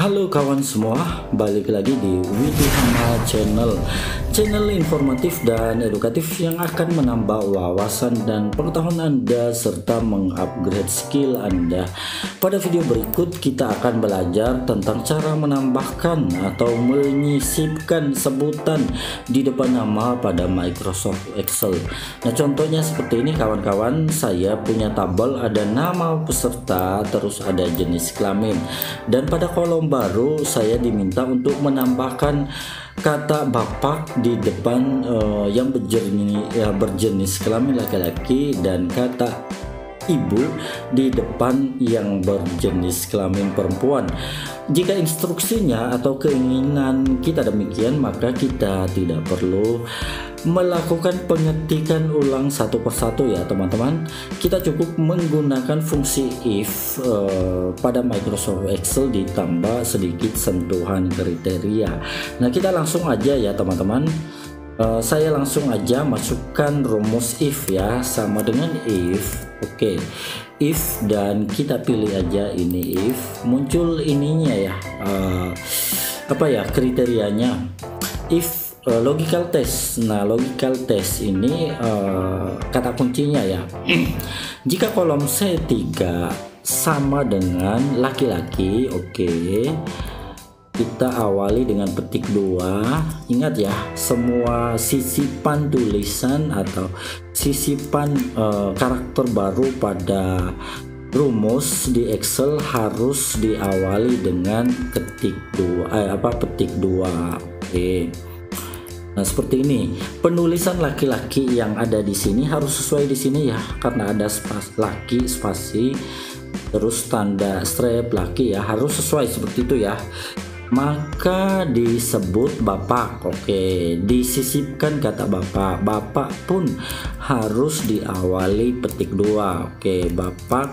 Halo kawan semua, balik lagi di Widihama Channel informatif dan edukatif yang akan menambah wawasan dan pengetahuan Anda serta mengupgrade skill Anda. Pada video berikut kita akan belajar tentang cara menambahkan atau menyisipkan sebutan di depan nama pada Microsoft Excel. Nah, contohnya seperti ini kawan-kawan, saya punya tabel, ada nama peserta, terus ada jenis kelamin, dan pada kolom baru saya diminta untuk menambahkan kata bapak di depan yang berjenis kelamin laki-laki dan kata ibu di depan yang berjenis kelamin perempuan. Jika instruksinya atau keinginan kita demikian, maka kita tidak perlu melakukan pengetikan ulang satu persatu ya teman-teman. Kita cukup menggunakan fungsi if pada Microsoft Excel ditambah sedikit sentuhan kriteria. Nah, kita langsung aja ya teman-teman. Saya langsung aja masukkan rumus if ya, sama dengan if. Oke, if, dan kita pilih aja ini if, muncul ininya ya, kriterianya if logical test. Nah, logical test ini kata kuncinya ya. Jika kolom C3 sama dengan laki-laki, oke, kita awali dengan petik 2. Ingat ya, semua sisipan tulisan atau sisipan karakter baru pada rumus di Excel harus diawali dengan petik 2. Oke. Nah, seperti ini. Penulisan laki-laki yang ada di sini harus sesuai di sini ya, karena ada laki spasi terus tanda strip laki ya, harus sesuai seperti itu ya. Maka disebut bapak. Oke, disisipkan kata bapak. Bapak pun harus diawali petik 2. Oke, bapak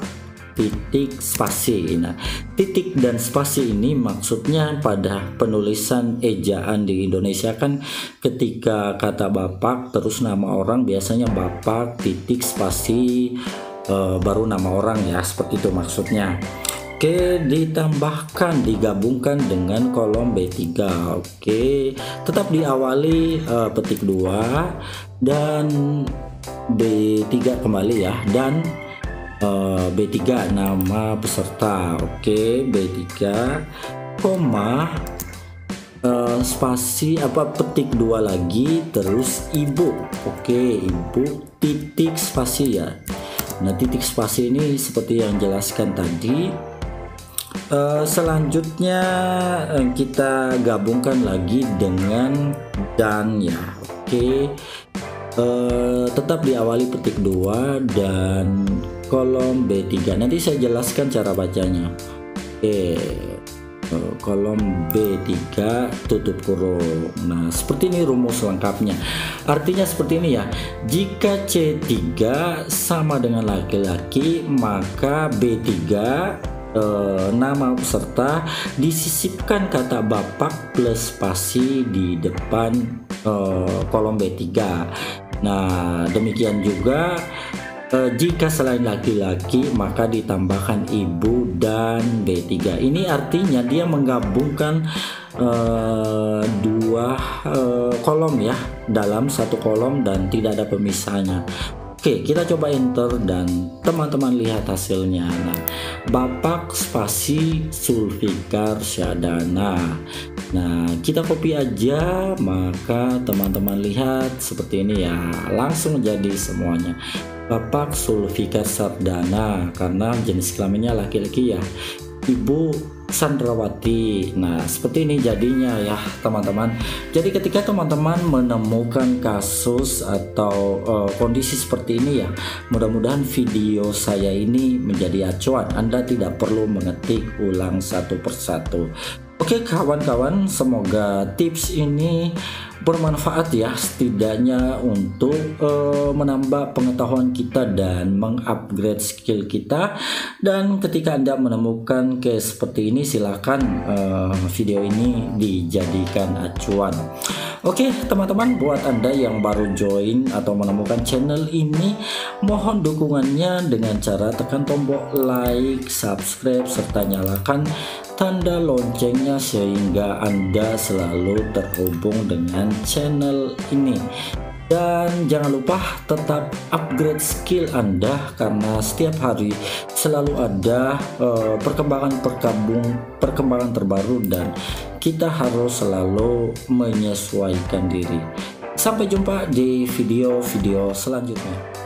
titik spasi. Nah, titik dan spasi ini maksudnya pada penulisan ejaan di Indonesia kan, ketika kata bapak terus nama orang biasanya bapak titik spasi baru nama orang ya, seperti itu maksudnya. Oke, ditambahkan, digabungkan dengan kolom B3. Oke, tetap diawali petik 2 dan B3 kembali ya, dan B3 nama peserta. Oke, B3 koma spasi petik 2 lagi, terus ibu. Oke, ibu titik spasi ya. Nah, titik spasi ini seperti yang jelaskan tadi. Selanjutnya kita gabungkan lagi dengan dan ya. Oke, tetap diawali petik 2 dan kolom B3. Nanti saya jelaskan cara bacanya. Oke, kolom B3 tutup kurung. Nah, seperti ini rumus lengkapnya. Artinya seperti ini ya, jika C3 sama dengan laki-laki, maka B3 nama peserta disisipkan kata bapak plus spasi di depan kolom B3. Nah, demikian juga jika selain laki-laki maka ditambahkan ibu dan B3. Ini artinya dia menggabungkan dua kolom ya dalam satu kolom dan tidak ada pemisahnya. Oke, kita coba enter dan teman-teman lihat hasilnya. Nah, bapak spasi Zulfikar Syadana. Nah, kita copy aja, maka teman-teman lihat seperti ini ya, langsung jadi semuanya bapak Zulfikar Syadana karena jenis kelaminnya laki-laki ya. Ibu Sandrawati. Nah, seperti ini jadinya ya teman-teman. Jadi ketika teman-teman menemukan kasus atau kondisi seperti ini ya, mudah-mudahan video saya ini menjadi acuan. Anda tidak perlu mengetik ulang satu persatu. Oke kawan-kawan, semoga tips ini bermanfaat ya, setidaknya untuk menambah pengetahuan kita dan mengupgrade skill kita. Dan ketika Anda menemukan case seperti ini, silakan video ini dijadikan acuan. Oke teman-teman, buat Anda yang baru join atau menemukan channel ini, mohon dukungannya dengan cara tekan tombol like, subscribe, serta nyalakan tanda loncengnya sehingga Anda selalu terhubung dengan channel ini. Dan jangan lupa tetap upgrade skill Anda karena setiap hari selalu ada perkembangan terbaru dan kita harus selalu menyesuaikan diri. Sampai jumpa di video-video selanjutnya.